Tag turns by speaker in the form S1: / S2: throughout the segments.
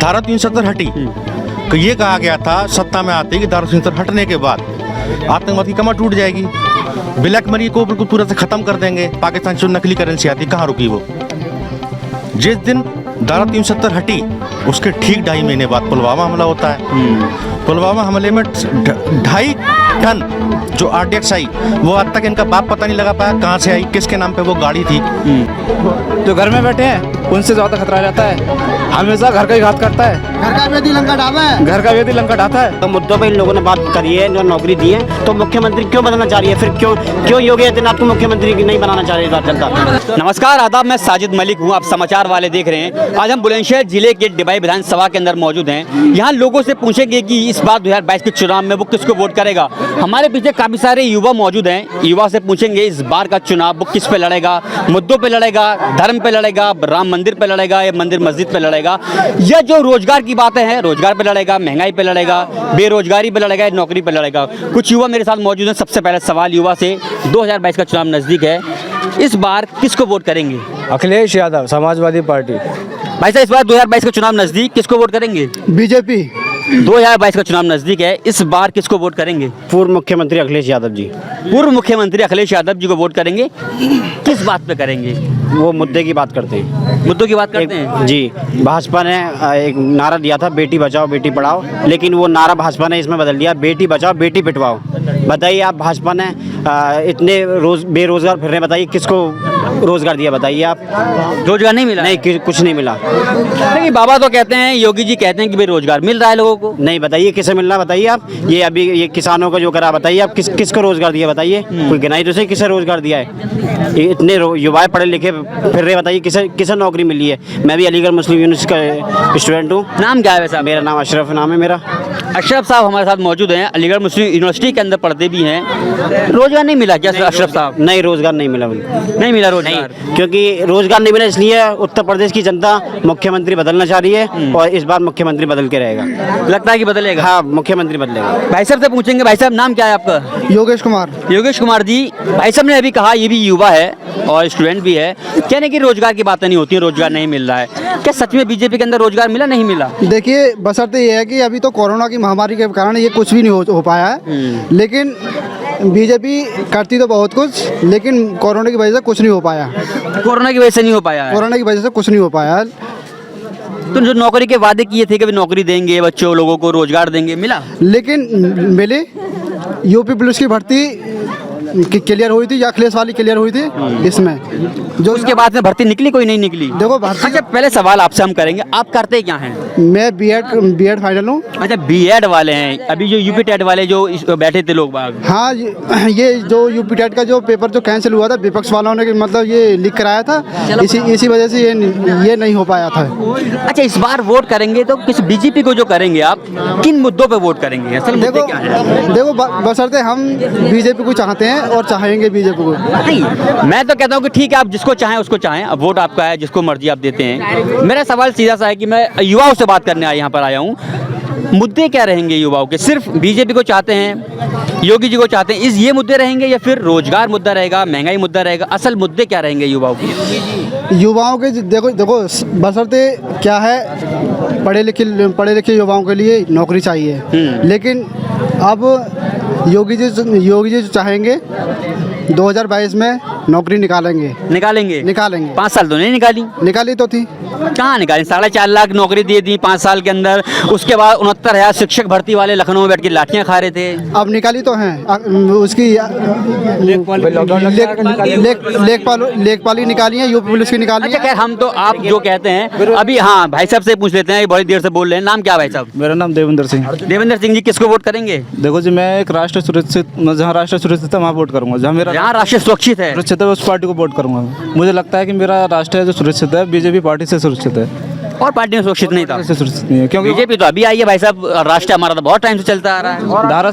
S1: धारा 370 हटी तो ये कहा गया था सत्ता में आते कि धारा 370 हटने के बाद आतंकवाद की कमर टूट जाएगी, ब्लैक मनी को बिल्कुल पूरा से खत्म कर देंगे, पाकिस्तान से जो नकली करेंसी आती कहाँ रुकी वो। जिस दिन धारा 370 हटी उसके ठीक 2.5 महीने बाद पुलवामा हमला होता है। पुलवामा हमले में 2.5 टन जो RDX आई वो आज तक इनका बाप पता नहीं लगा पाया कहाँ से आई, किसके नाम पे वो गाड़ी थी।
S2: जो घर में बैठे हैं उनसे ज़्यादा खतरा रहता है, हमेशा घर का ही घात करता है,
S3: घर का वेदी लंका ढाबा है,
S2: घर का वेदी लंका ढाता है।
S4: तो मुद्दों पे इन लोगों ने बात करी है, जो नौकरी दी है, तो मुख्यमंत्री क्यों बदलना चाह रही है, फिर क्यों योगी आदित्यनाथ को मुख्यमंत्री नहीं बनाना चाह रही है?
S5: नमस्कार, आदाब, मैं साजिद मलिक हूं, आप समाचार वाले देख रहे हैं। आज हम बुलंदशहर जिले के डिबाई विधानसभा के अंदर मौजूद हैं। यहाँ लोगों से पूछेंगे कि इस बार 2022 के चुनाव में वो किसको वोट करेगा। हमारे पीछे काफ़ी सारे युवा मौजूद हैं, युवा से पूछेंगे इस बार का चुनाव वो किस पे लड़ेगा, मुद्दों पे लड़ेगा, धर्म पे लड़ेगा, राम मंदिर पे लड़ेगा या मंदिर मस्जिद पे लड़ेगा, या जो रोजगार की बातें हैं रोजगार पे लड़ेगा, महंगाई पे लड़ेगा, बेरोजगारी पे लड़ेगा, नौकरी पे लड़ेगा। कुछ युवा मेरे साथ मौजूद हैं। सबसे पहले सवाल युवा से, 2022 का चुनाव नज़दीक है, इस बार किसको वोट करेंगे?
S2: अखिलेश यादव, समाजवादी पार्टी।
S5: भाई साहब, इस बार 2022 का चुनाव नज़दीक, किसको वोट करेंगे?
S3: बीजेपी।
S5: 2022 का चुनाव नज़दीक है, इस बार किसको वोट करेंगे?
S4: पूर्व मुख्यमंत्री अखिलेश यादव जी।
S5: पूर्व मुख्यमंत्री अखिलेश यादव जी को वोट करेंगे। किस बात पे करेंगे?
S4: वो मुद्दे की बात करते हैं,
S5: मुद्दों की बात करते हैं
S4: जी। भाजपा ने एक नारा दिया था बेटी बचाओ बेटी पढ़ाओ, लेकिन वो नारा भाजपा ने इसमें बदल दिया बेटी बचाओ बेटी पिटवाओ। बताइए आप, भाजपा ने इतने बेरोजगार फिर रहे, बताइए किसको रोजगार दिया, बताइए आप।
S5: रोजगार नहीं मिला?
S4: नहीं, कुछ नहीं मिला।
S5: लेकिन बाबा तो कहते हैं, योगी जी कहते हैं कि बेरोजगार मिल रहा है लोगों को।
S4: नहीं, बताइए किसे मिल रहा, बताइए आप। ये अभी ये किसानों को जो करा, बताइए आप किसको रोजगार दिया, बताइए। कोई गिनाई तो सही किसे रोजगार दिया है। इतने युवा पढ़े लिखे फिर रहे, बताइए किसे नौकरी मिली है। मैं भी अलीगढ़ मुस्लिम यूनिवर्सिटी का स्टूडेंट हूँ।
S5: नाम क्या है वैसा?
S4: मेरा नाम अशरफ नाम है मेरा।
S5: अशरफ साहब हमारे साथ मौजूद हैं, अलीगढ़ मुस्लिम यूनिवर्सिटी के अंदर पढ़ते भी हैं। रोजगार नहीं मिला क्या अशरफ साहब?
S4: नहीं, रोजगार नहीं मिला, बिल्कुल
S5: नहीं मिला रोजगार।
S4: क्योंकि रोजगार नहीं मिला इसलिए उत्तर प्रदेश की जनता मुख्यमंत्री बदलना चाह रही है और इस बार मुख्यमंत्री बदल के रहेगा।
S5: लगता है कि बदलेगा?
S4: हाँ, मुख्यमंत्री बदलेगा।
S5: भाई साहब से पूछेंगे। भाई साहब, नाम क्या है आपका?
S3: योगेश कुमार।
S5: योगेश कुमार जी, भाई साहब ने अभी कहा, ये भी युवा है और स्टूडेंट भी है, कहने की रोजगार की बातें नहीं होती हैं, रोजगार नहीं मिल रहा है। क्या सच में बीजेपी के अंदर रोजगार मिला, नहीं मिला?
S3: देखिए, बशर्ते ये है कि अभी तो कोरोना की महामारी के कारण ये कुछ भी नहीं हो पाया है, लेकिन बीजेपी करती तो बहुत कुछ, लेकिन कोरोना की वजह से कुछ नहीं हो पाया।
S5: कोरोना की वजह से नहीं हो पाया है?
S3: कोरोना की वजह से कुछ नहीं हो पाया।
S5: तो जो नौकरी के वादे किए थे कि नौकरी देंगे, बच्चों लोगों को रोजगार देंगे, मिला?
S3: लेकिन मिले। यूपी पुलिस की भर्ती क्लियर हुई थी या अखिलेश वाली क्लियर हुई थी, इसमें जो
S5: उसके बाद में भर्ती निकली, कोई नहीं निकली?
S3: देखो भर्ती।
S5: अच्छा, पहले सवाल आपसे हम करेंगे, आप करते क्या हैं?
S3: मैं बीएड फाइनल हूँ।
S5: अच्छा, बीएड वाले हैं। अभी जो यूपी टेट वाले जो बैठे थे लोग बाग,
S3: हाँ, ये जो यूपी टेट का जो पेपर जो कैंसिल हुआ था, विपक्ष वालों ने मतलब ये लीक कराया था, इसी वजह से ये नहीं हो पाया था।
S5: अच्छा, इस बार वोट करेंगे तो किस बीजेपी को जो करेंगे आप, किन मुद्दों पे वोट करेंगे? असल मुद्दे क्या है?
S3: देखो बशर्ते हम बीजेपी को चाहते हैं और चाहेंगे बीजेपी को।
S5: नहीं, मैं तो कहता हूँ कि ठीक है, आप जिसको चाहें उसको चाहें, अब वोट आपका है, जिसको मर्जी आप देते हैं। मेरा सवाल सीधा सा है कि मैं युवाओं से बात करने यहाँ पर आया हूँ, मुद्दे क्या रहेंगे युवाओं के? सिर्फ बीजेपी को चाहते हैं, योगी जी को चाहते हैं, ये मुद्दे रहेंगे या फिर रोजगार मुद्दा रहेगा, महंगाई मुद्दा रहेगा? असल मुद्दे क्या रहेंगे युवाओं के?
S3: युवाओं के देखो बशर्ते क्या है, पढ़े लिखे युवाओं के लिए नौकरी चाहिए, लेकिन अब योगी जी चाहेंगे 2022 में नौकरी निकालेंगे।
S5: 5 साल तो नहीं निकाली
S3: तो थी।
S5: कहाँ निकाली? 4.5 लाख नौकरी दे दी 5 साल के अंदर। उसके बाद 69,000 शिक्षक भर्ती वाले लखनऊ में बैठ के लाठियाँ खा रहे थे।
S3: अब निकाली तो हैं, उसकी लेखपाली निकाली है, यूपी पुलिस की निकाली
S5: अच्छा, खैर हम तो आप जो कहते हैं अभी, हाँ भाई साहब से पूछ लेते हैं, बड़ी देर से बोल रहे हैं। नाम क्या भाई साहब?
S2: मेरा नाम देवेंद्र सिंह।
S5: देवेंद्र सिंह जी, किसको वोट करेंगे?
S2: देखो जी, मैं एक राष्ट्र सुरक्षित, जहाँ राष्ट्र सुरक्षित है वहाँ वोट करूँगा। जहाँ
S5: राष्ट्र सुरक्षित है,
S2: सुरक्षित है, उस पार्टी को वोट करूँगा। मुझे लगता है कि मेरा राष्ट्र है जो सुरक्षित है, बीजेपी पार्टी से सुरक्षित है।
S5: और पार्टी में सुरक्षित नहीं था?
S2: सुरक्षित नहीं है, क्योंकि
S5: बीजेपी तो अभी आई है भाई साहब, राष्ट्र हमारा तो बहुत टाइम से चलता आ रहा है।
S2: धारा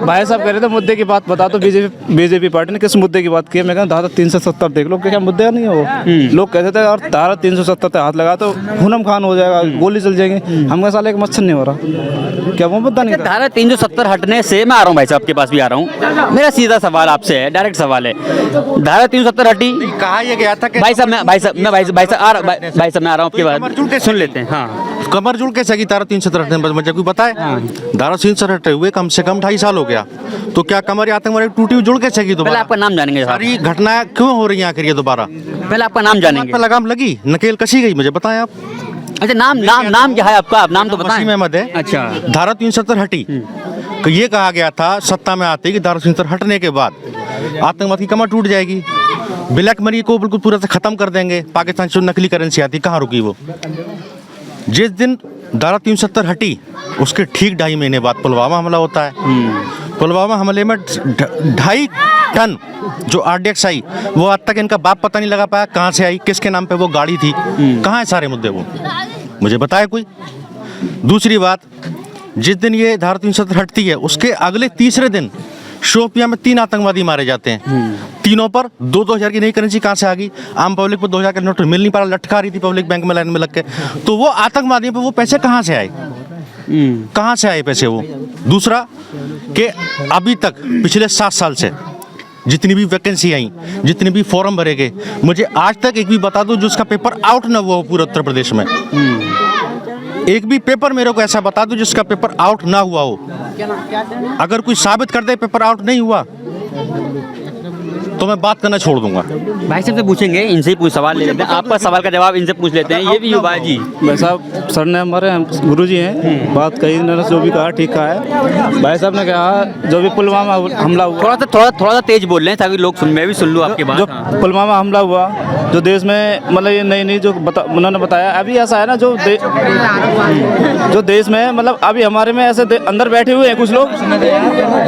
S2: भाई साहब कह रहे थे मुद्दे की बात बता, तो बीजेपी पार्टी ने किस मुद्दे की बात की है? मैं कहता धारा 370 देख लो, क्या मुद्दा नहीं है वो। लोग कहते थे और धारा 370 पे हाथ लगा तो खूनम खान हो जाएगा, गोली चल जाएंगे। हम साले एक मच्छर नहीं हो रहा, क्या वो मुद्दा नहीं?
S5: धारा 370 हटने से, मैं आ रहा हूँ भाई साहब के पास भी आ रहा हूँ, मेरा सीधा सवाल आपसे है, डायरेक्ट सवाल है। धारा 370 हटी,
S1: कहा यह गया था कि
S5: भाई साहब मैं आ रहा हूँ आपके बाद। सुन लेते हैं। हाँ
S1: कमर जुड़ कैसे की धारा 370 हटने में मुझे कोई बताए? धारा 370 हटे हुए कम से कम 2.5 साल हो गया, तो क्या कमर आतंकवादी टूटी हुई जुड़ कैसे की
S5: पहले
S1: दोबारा?
S5: आपका नाम जानेंगे साहब।
S1: सारी घटनाएं क्यों हो रही हैं आखिर ये दोबारा?
S5: पहले आपका नाम जानेंगे।
S1: पे लगाम लगी, नकेल कसी गई, मुझे बताएं आप।
S5: अच्छा नाम क्या है आपका? आप नाम तो बताएं।
S1: वसीम अहमद है।
S5: अच्छा
S1: धारा 370 हटी, तो ये कहा गया था सत्ता में आते ही कि धारा 370 हटने के बाद आतंकवाद की कमर टूट जाएगी, ब्लैक मनी को बिल्कुल पूरा से खत्म कर देंगे, पाकिस्तान से जो नकली करेंसी आती कहाँ रुकी वो? जिस दिन धारा 370 हटी उसके ठीक 2.5 महीने बाद पुलवामा हमला होता है। पुलवामा हमले में 2.5 टन जो RDX आई, वो आज तक इनका बाप पता नहीं लगा पाया कहाँ से आई, किसके नाम पे वो गाड़ी थी, कहाँ है सारे मुद्दे वो, मुझे बताए कोई। दूसरी बात, जिस दिन ये धारा 370 हटती है उसके अगले तीसरे दिन शोपिया में 3 आतंकवादी मारे जाते हैं। तीनों पर 2-2 हज़ार की नई करेंसी कहाँ से आ गई? आम पब्लिक को 2 हज़ार का नोट मिल नहीं पा रहा, लटका रही थी पब्लिक बैंक में लाइन में लग के, तो वो आतंकवादियों पे वो पैसे कहाँ से आए? कहाँ से आए पैसे वो? दूसरा कि अभी तक पिछले 7 साल से जितनी भी वैकेंसी आई, जितने भी फॉर्म भरे गए, मुझे आज तक एक भी बता दो जो उसका पेपर आउट ना हुआ हो पूरे उत्तर प्रदेश में। एक भी पेपर मेरे को ऐसा बता दो जिसका पेपर आउट ना हुआ हो। अगर कोई साबित कर दे पेपर आउट नहीं हुआ तो मैं बात करना छोड़ दूंगा।
S5: भाई साहब से पूछेंगे, इनसे ही सवाल ले लेते हैं, आपका सवाल का जवाब इनसे पूछ लेते हैं। ये भी युवा जी
S2: भाई साहब, सर ने हमारे गुरु जी हैं, बात कही इन्होंने, जो भी कहा ठीक कहा है। भाई साहब ने कहा जो भी पुलवामा हमला हुआ,
S5: थोड़ा सा तेज बोल रहे हैं ताकि लोग सुन, मैं भी सुन लूँ आपके बात।
S2: जो पुलवामा हमला हुआ, जो देश में मतलब ये नई जो उन्होंने बताया, अभी ऐसा है ना जो देश में मतलब अभी हमारे में ऐसे अंदर बैठे हुए हैं कुछ लोग,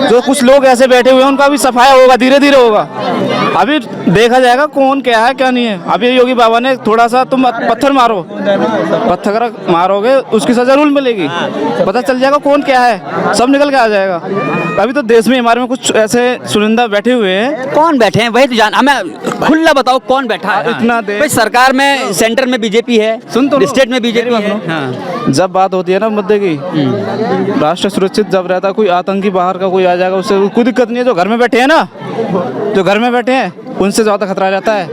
S2: जो कुछ लोग ऐसे बैठे हुए हैं, उनका भी सफाया होगा, धीरे धीरे होगा। अभी देखा जाएगा कौन क्या है क्या नहीं है। अभी योगी बाबा ने थोड़ा सा तुम पत्थर मारोगे उसकी सजा जरूर मिलेगी, पता चल जाएगा कौन क्या है, सब निकल के आ जाएगा। अभी तो देश में हमारे में कुछ ऐसे चुनिंदा बैठे हुए हैं।
S5: कौन बैठे हैं वही तो जान, हमें खुला बताओ कौन बैठा है।
S2: इतना देर
S5: भाई सरकार में, सेंटर में बीजेपी है,
S2: सुन तो लो।
S5: स्टेट में बीजेपी है।
S2: जब बात होती है ना मुद्दे की, राष्ट्र सुरक्षित जब रहता है, कोई आतंकी बाहर का कोई आ जाएगा उससे कोई दिक्कत नहीं है। जो घर में बैठे हैं ना, जो घर में बैठे हैं उनसे ज्यादा खतरा रहता है।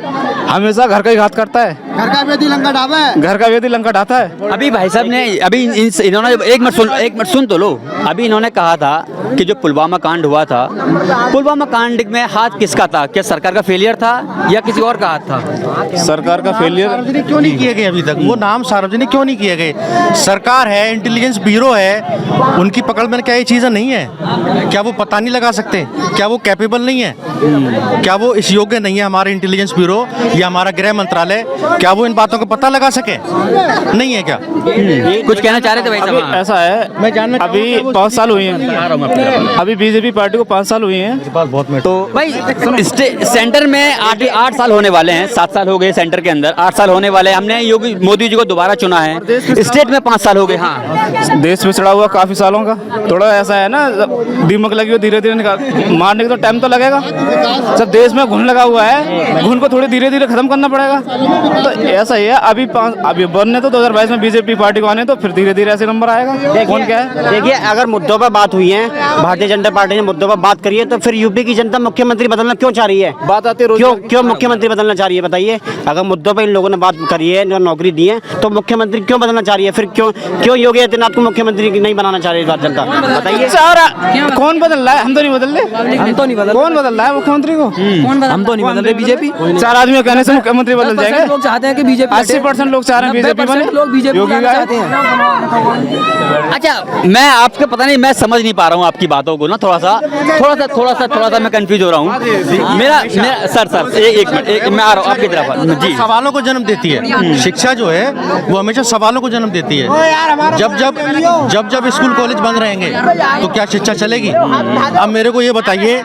S2: हमेशा घर का ही घात करता है,
S3: घर का वेदी लंका ढाबा है,
S2: घर का वेदी लंका ढाता है।
S5: अभी भाई साहब ने इन्होंने एक मिनट सुन तो लो। अभी इन्होंने कहा था कि जो पुलवामा कांड हुआ था, पुलवामा कांड में हाथ किसका था? क्या सरकार का फेलियर था या किसी और का हाथ था?
S2: सरकार का फेलियर
S1: सार्वजनिक क्यों नहीं किए गए अभी तक? वो नाम सार्वजनिक क्यों नहीं किए गए? सरकार है, इंटेलिजेंस ब्यूरो है, उनकी पकड़ में क्या ये चीज़ें नहीं है? क्या वो पता नहीं लगा सकते? क्या वो कैपेबल नहीं है? क्या वो इस योग्य नहीं है? हमारे इंटेलिजेंस ब्यूरो या हमारा गृह मंत्रालय, क्या वो इन बातों को पता लगा सके? नहीं है क्या?
S5: कुछ कहना चाह रहे थे भाई
S2: अभी
S5: साहब?
S2: ऐसा है,
S1: मैं जानना
S2: अभी 5 साल हुए हैं, अभी बीजेपी पार्टी को 5 साल हुए हैं। तो
S5: भाई सेंटर में 8 साल होने वाले हैं, 7 साल हो गए सेंटर के अंदर, 8 साल होने वाले हैं। हमने योगी मोदी जी को दोबारा चुना है, स्टेट में 5 साल हो गए। हाँ,
S2: देश में चढ़ा हुआ काफी सालों का, थोड़ा ऐसा है ना, दीमक लगी हो, धीरे धीरे मारने का तो टाइम तो लगेगा। जब देश में घुन लगा हुआ है, घुन को थोड़ी धीरे धीरे खत्म करना पड़ेगा। तो ऐसा ही है, अभी बनने तो 2022 में बीजेपी पार्टी को आने, तो फिर धीरे धीरे ऐसे नंबर आएगा। कौन क्या है?
S4: देखिए, अगर मुद्दों पर बात हुई है, भारतीय जनता पार्टी ने मुद्दों पर बात करी है, तो फिर यूपी की जनता मुख्यमंत्री बदलना क्यों चाह रही है?
S2: बात आती है
S4: क्यों मुख्यमंत्री बदलना चाह रही है बताइए? अगर मुद्दों पर इन लोगों ने बात करी है, जो नौकरी दी है, तो मुख्यमंत्री क्यों बदलना चाह रही है? फिर क्यों योगी आदित्यनाथ को मुख्यमंत्री नहीं बनाना चाह रही है जनता? बताइए।
S2: कौन बदल रहा है? हम तो नहीं बदल रहे, हम तो नहीं बदल। कौन बदल रहा है मुख्यमंत्री को?
S6: हम तो नहीं बदल रहे, बीजेपी।
S2: 4 आदमी कहने से मुख्यमंत्री बदल जाएंगे?
S6: लोग चाहते हैं कि बीजेपी
S2: 80% लोग चाह रहे हैं बीजेपी बने,
S6: लोग बीजेपी
S2: योगी का
S6: चाहते हैं।
S5: अच्छा, मैं आपके पता नहीं, मैं समझ नहीं पा रहा हूँ आपकी बातों को ना, थोड़ा सा मैं कंफ्यूज हो रहा हूँ। मेरा सर एक मिनट, मैं आ रहा हूँ आपकी तरफ जी।
S1: सवालों को जन्म देती है शिक्षा, जो है वो हमेशा सवालों को जन्म देती है। जब स्कूल कॉलेज बंद रहेंगे तो क्या शिक्षा चलेगी? अब मेरे को ये बताइए,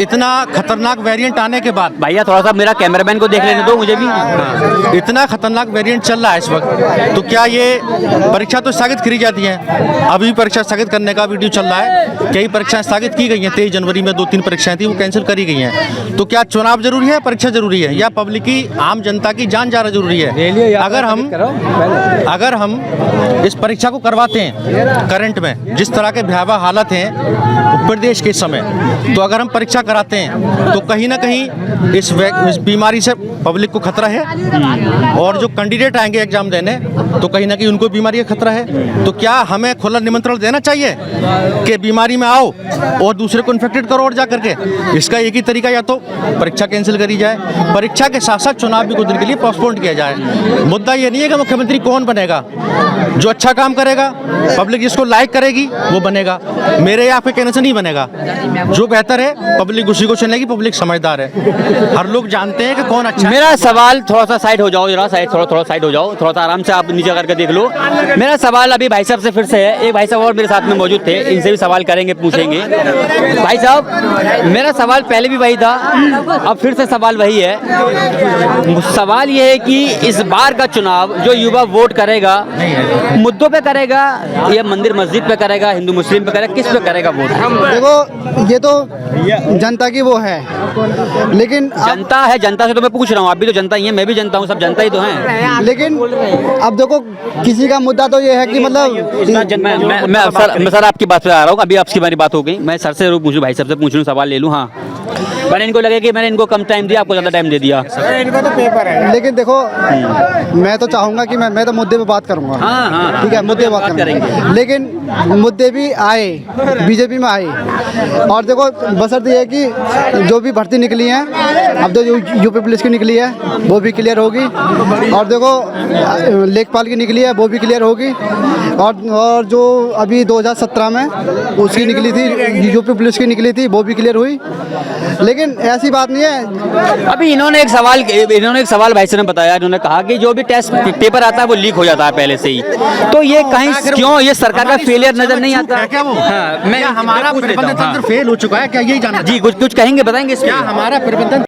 S1: इतना खतरनाक वेरिएंट आने के बाद,
S5: भैया थोड़ा सा मेरा कैमरामैन को देख लेने दो मुझे भी।
S1: इतना खतरनाक वेरिएंट चल रहा है इस वक्त, तो क्या ये परीक्षा तो स्थगित करी जाती है? अभी परीक्षा स्थगित करने का वीडियो चल रहा है। कई परीक्षाएं स्थगित की गई हैं, 23 जनवरी में 2-3 परीक्षाएं थी, वो कैंसिल करी गई हैं। तो क्या चुनाव जरूरी है, परीक्षा जरूरी है, या पब्लिक की, आम जनता की जान जाना जरूरी है? अगर हम इस परीक्षा को करवाते हैं करंट में, जिस तरह के भयावह हालत हैं प्रदेश के समय, तो अगर हम परीक्षा कराते हैं तो कहीं ना कहीं इस बीमारी से पब्लिक को खतरा है, और जो कैंडिडेट आएंगे एग्जाम देने तो कहीं ना कहीं उनको बीमारी का खतरा है। तो क्या हमें खुला निमंत्रण देना चाहिए कि बीमारी में आओ और दूसरे को इन्फेक्टेड करो और जा करके? इसका एक ही तरीका, या तो परीक्षा कैंसिल करी जाए, परीक्षा के साथ साथ चुनाव भी कुछ दिन के लिए पोस्टपोन किया जाए। मुद्दा ये नहीं है कि मुख्यमंत्री कौन बनेगा, जो अच्छा काम करेगा, पब्लिक जिसको लाइक करेगी वो बनेगा। मेरे यहाँ पे कहने से नहीं बनेगा, जो बेहतर है पब्लिक उसी को चुनेगी। पब्लिक समझदार है, हर लोग जानते हैं कि कौन अच्छा है।
S5: मेरा सवाल थोड़ा सा साइड हो जाओ, जरा साइड थोड़ा साइड हो जाओ, थोड़ा सा आराम से आप नीचे करके देख लो। मेरा सवाल अभी भाई साहब से फिर से है, एक भाई साहब और मेरे साथ में मौजूद थे, इनसे भी सवाल करेंगे, पूछेंगे। भाई साहब, मेरा सवाल पहले भी वही था, अब फिर से सवाल वही है। सवाल ये है कि इस बार का चुनाव जो युवा वोट करेगा, मुद्दों पे करेगा या मंदिर मस्जिद पे करेगा, हिंदू मुस्लिम पे करेगा, किस पे करेगा वोट?
S3: देखो ये तो जनता की वो है, लेकिन
S5: जनता है, जनता से तो मैं पूछ रहा हूँ, आप भी तो जनता ही है, मैं भी जनता हूँ, सब जनता ही तो हैं।
S3: लेकिन अब देखो किसी का मुद्दा तो ये है कि मतलब
S5: मैं सर आपकी बात पे आ रहा हूँ, अभी आपकी हमारी बात हो गई, मैं सर से जरूर पूछूं, भाई साहब से पूछ लूँ, सवाल ले लूँ। हाँ, मैंने इनको लगे कि मैंने इनको कम टाइम दिया, आपको ज़्यादा टाइम दे दिया।
S3: लेकिन देखो मैं तो चाहूँगा कि मैं तो मुद्दे पे बात करूँगा।
S5: हाँ,
S3: ठीक है, मुद्दे पे बात करेंगे, लेकिन मुद्दे भी आए, बीजेपी में आए। और देखो बशर्ते ये है कि जो भी भर्ती निकली है, अब तो यूपी पुलिस की निकली है वो भी क्लियर होगी, और देखो लेखपाल की निकली है वो भी क्लियर होगी, और जो अभी 2017 में उसकी निकली थी, यूपी पुलिस की निकली थी, वो भी क्लियर हुई। लेकिन ऐसी बात नहीं है।
S5: अभी इन्होंने एक सवाल भाई साहब ने बताया, इन्होंने कहा कि जो भी टेस्ट पेपर आता है वो लीक हो जाता है पहले से ही, तो ये कहीं क्यों ये सरकार का फेलियर नजर नहीं आता?
S1: क्या वो?
S5: हाँ, मैं
S1: हमारा प्रबंधन तंत्र फेल हो चुका है क्या, यही जानना?
S5: जी कुछ कहेंगे, बताएंगे
S1: क्या हमारा प्रबंधन